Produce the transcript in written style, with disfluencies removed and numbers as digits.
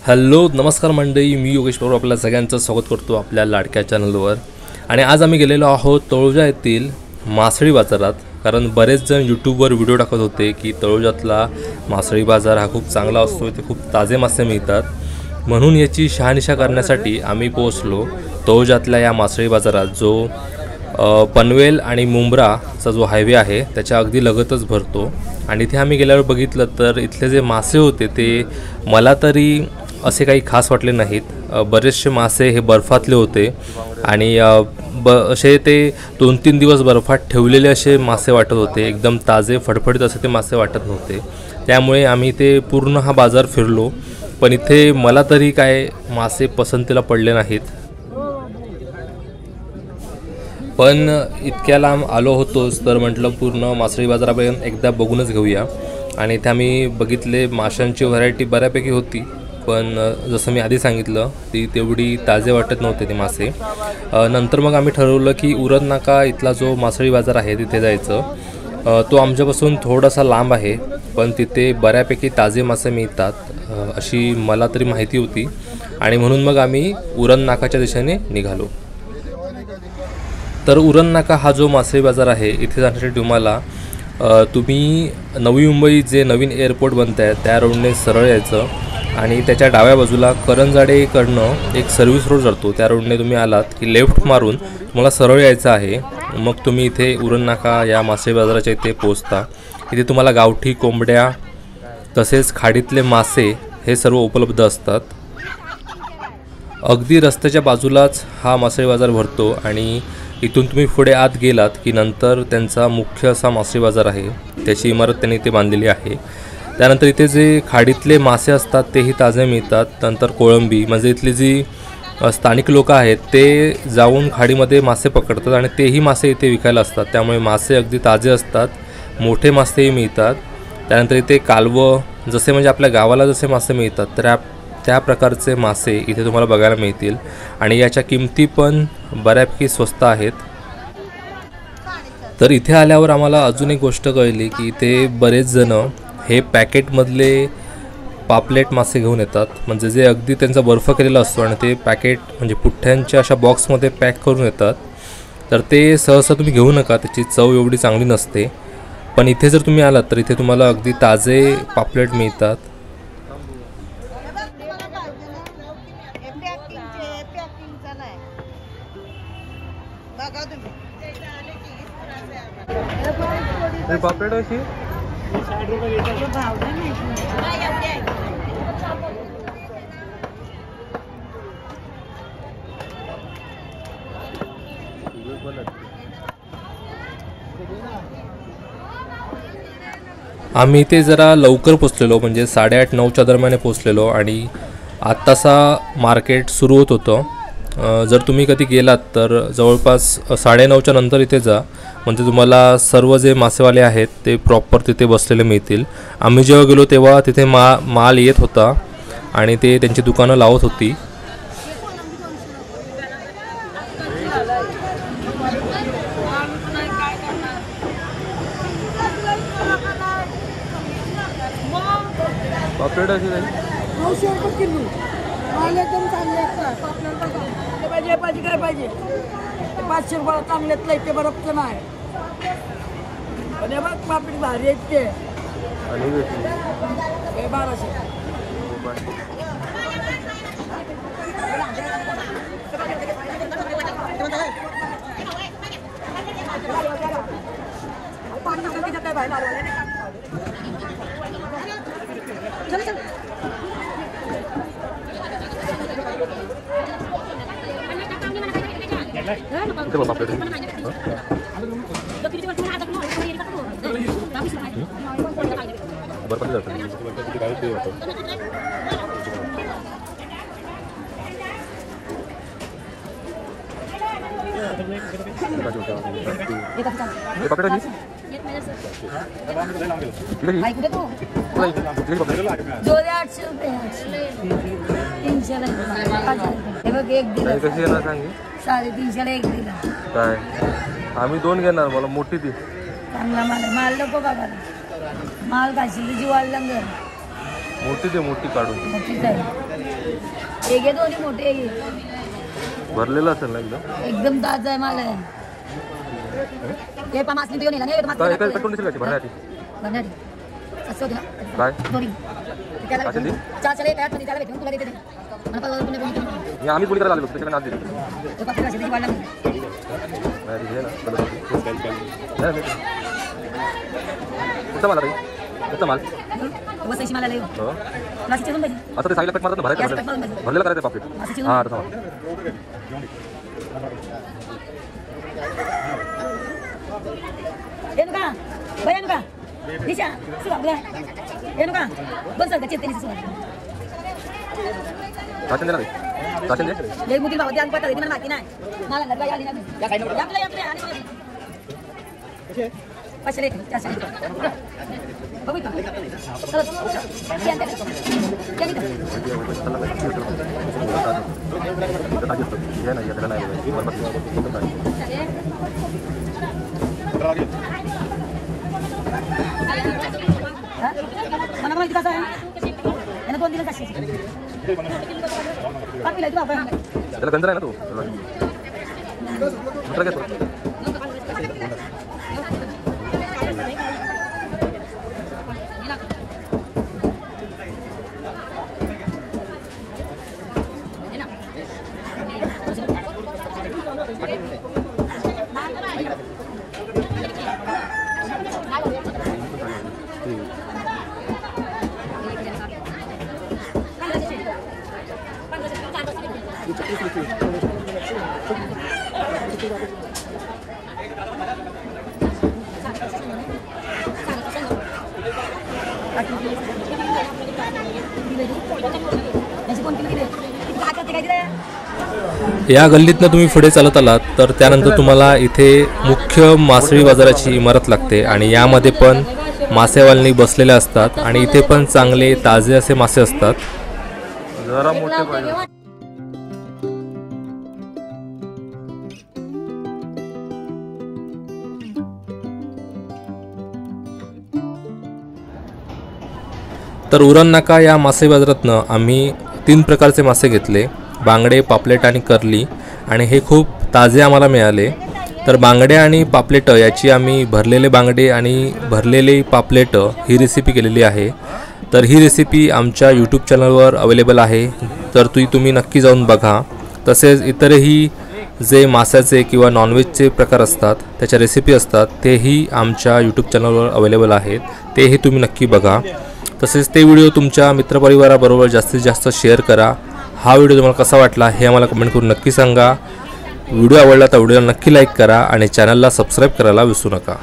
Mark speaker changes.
Speaker 1: Hello नमस्कार मंडळी, मी योगेश पवार आपल्या सगळ्यांचं स्वागत करतो आपल्या लाडक्या चॅनलवर. आणि आज आम्ही गेलेलो आहोत तळोजा येथील मासळी बाजारात. कारण बरेच जण यूट्यूबवर व्हिडिओ टाकत होते की तळोजातला मासळी बाजार हा खूप चांगला असतो, इथे खूप ताजे मासे मिळतात. म्हणून याची शहानिशा करण्यासाठी आम्ही पोहोचलो तळोजातल्या या मासळी बाजारात, जो पनवेल आणि मुंब्राचा जो हायवे आहे त्याच्या अगदी लगतच भरतो. आणि इथे आम्ही गेल्यावर बघितलं तर इथले जे मासे होते ते मला तरी असे काही खास वाटले नाहीत. बरेचसे मासे हे बर्फातले होते आणि असे ते 2-3 दिवस बर्फात ठेवलेले असे मासे वाटत होते. एकदम ताजे फडफडीत असे ते मासे वाटत नव्हते. त्यामुळे आम्ही ते पूर्ण हा बाजार फिरलो, पण इथे मला तरी काय मासे पसंतीला पडले नाहीत. पण इतक्या लांब आलो होतोच तर म्हटलं पूर्ण मासळी बाजारापर्यंत एकदा बघूनच घेऊया. आणि इथे आम्ही बघितले माशांची व्हरायटी बऱ्यापैकी होती, पण जसं मी आधी सांगितलं ती तेवढी ताजे वाटत नव्हते ते मासे. नंतर मग आम्ही ठरवलं की उरण नाका इथला जो मासळी बाजार आहे तिथे जायचं. तो आमच्यापासून थोडासा लांब आहे, पण तिथे बऱ्यापैकी ताजे मासे मिळतात अशी मला तरी माहिती होती. आणि म्हणून मग आम्ही उरण नाकाच्या दिशेने निघालो. तर उरण नाका हा जो मासळी बाजार आहे इथे जाण्यासाठी तुम्ही नवी मुंबई जे नवीन एअरपोर्ट बनत आहे त्या रोडने सरळ यायचं आणि त्याच्या डाव्या बाजूला करंजाडेकडनं एक सर्व्हिस रोड जातो. त्या रोडने तुम्ही आलात की लेफ्ट मारून तुम्हाला सरळ यायचं आहे. मग तुम्ही इथे उरण नाका या मासळी बाजाराच्या इथे पोहोचता. इथे तुम्हाला गावठी कोंबड्या तसेच खाडीतले मासे हे सर्व उपलब्ध असतात. अगदी रस्त्याच्या बाजूलाच हा मासळी बाजार भरतो आणि इथून तुम्ही पुढे आत गेलात की नंतर त्यांचा मुख्य असा मासळी बाजार आहे, त्याची इमारत त्यांनी इथे बांधलेली आहे. त्यानंतर इथे जे खाडीतले मासे असतात तेही ताजे मिळतात. नंतर कोळंबी म्हणजे इथली जी स्थानिक लोक आहेत ते जाऊन खाडीमध्ये मासे पकडतात आणि तेही मासे इथे विकायला असतात. त्यामुळे मासे अगदी ताजे असतात, मोठे मासेही मिळतात. त्यानंतर इथे कालवं, जसे म्हणजे आपल्या गावाला जसे मासे मिळतात तर त्या प्रकारचे मासे इथे तुम्हाला बघायला मिळतील. आणि याच्या किमती पण बऱ्यापैकी स्वस्त आहेत. तर इथे आल्यावर आम्हाला अजून एक गोष्ट कळली की इथे बरेच जण हे पॅकेटमधले पापलेट मासे घेऊन येतात, म्हणजे जे अगदी त्यांचा बर्फ केलेला असतो आणि ते पॅकेट म्हणजे पुठ्ठ्यांच्या अशा बॉक्समध्ये पॅक करून येतात. तर ते सहसा तुम्ही घेऊ नका, त्याची चव एवढी चांगली नसते. पण इथे जर तुम्ही आलात तर इथे तुम्हाला अगदी ताजे पापलेट मिळतात. पापलेट अशी 60 रुपये भाव नाही. आम्ही इथे जरा लवकर पोचलेलो, म्हणजे 8:30-9च्या दरम्यान पोचलेलो आणि आत्तासा मार्केट सुरू होत होतं. जर तुम्ही कधी गेलात तर जवळपास 9:30च्या नंतर इथे जा, म्हणजे तुम्हाला सर्व जे मासेवाले आहेत ते प्रॉपर तिथे बसलेले मिळतील. आम्ही जेव्हा गेलो तेव्हा तिथे माल येत होता आणि ते त्यांची दुकानं लावत होती.
Speaker 2: काय पाहिजे 500 रुपयाला चांगल्यात लाईट बरोबर नाही. बघ पापडी भारी आहेत ते 1200.
Speaker 1: आम्ही 2 घेणार, मला मोठी ती
Speaker 2: चांगला माल नको बाबा. माल घाशी जीवाला लंगर
Speaker 1: मोठी दे, मोठी काढून.
Speaker 2: मोठीच आहे. हे घे दोन्ही मोठे
Speaker 1: भरलेलं असेल ना एकदम.
Speaker 2: एकदम ताजा आहे माल आहे. हे पण मासली देऊन येणार नाही
Speaker 1: काय एका पेट्रोल डिझेल घ्यायची भरण्यासाठी
Speaker 2: बनणार असं होतं ना
Speaker 1: काय
Speaker 2: दोन्ही त्याला
Speaker 1: काय ते?
Speaker 2: चार चले काय त्याला भेटून तुला देते मला पण पुणे पुणे
Speaker 1: मी आम्ही पोली करायला आलो त्याच्याकडे आज दिली
Speaker 2: तो पत्रिका शेती वाढला नाही
Speaker 1: कुठं माल आहे कुठं माल
Speaker 2: बस ऐशी मला लई
Speaker 1: हो
Speaker 2: प्लास्टिक चेरून पाहिजे
Speaker 1: असं ते साईडला कट मारत भरायचं भरलेलं करायचं पापलेट. हां तसं
Speaker 2: येनु का बयानु का दिशा सुगा बया येनु का दोन सर चेते निस सुगा
Speaker 1: चाचण दे ना रे चाचण दे.
Speaker 2: लई मुठी बाबा द्यान पडतात मला माहिती नाही मला नरका आली नाही या साइड आपल्या आणि पछले चाचा बघू का चल क्या दे क्या दे mana mana kita saya yana दोन दिवस असे पाच मिनिट बाबा
Speaker 1: त्याला गंज आहे ना तू दुसरा घेतो. या गल्लीतनं तुम्ही पुढे चालत आलात तर त्यानंतर तुम्हाला इथे मुख्य मासळी बाजाराची इमारत लागते आणि यामध्ये पण मासेवाल्नी बसलेले असतात आणि इथे पण चांगले ताजे असे मासे असतात. जरा मोठे पाहिजे. तर उरण नाका या मासे बाजारातनं आम्ही 3 प्रकारचे मासे घेतले, बांगडे, पापलेट आणि कर्ली, आणि हे खूप ताजे आम्हाला मिळाले. तर बांगडे आणि पापलेट याची आम्ही भरलेले बांगडे आणि भरलेले पापलेट ही रेसिपी केलेली आहे. तर ही रेसिपी आमच्या यूट्यूब चॅनलवर अवेलेबल आहे, तर तुम्ही नक्की जाऊन बघा. तसेच इतरही जे माशाचे किंवा नॉनव्हेजचे प्रकार असतात त्याच्या रेसिपी असतात तेही आमच्या यूट्यूब चॅनलवर अवेलेबल आहेत, तेही तुम्ही नक्की बघा. तसेच ते व्हिडिओ तुमच्या मित्रपरिवाराबरोबर जास्तीत जास्त शेअर करा. हा व्हिडिओ तुम्हाला कसा वाटला हे आम्हाला कमेंट करून नक्की सांगा. व्हिडिओ आवडला तर व्हिडिओला नक्की लाईक करा आणि चॅनलला सबस्क्राईब करायला विसरू नका.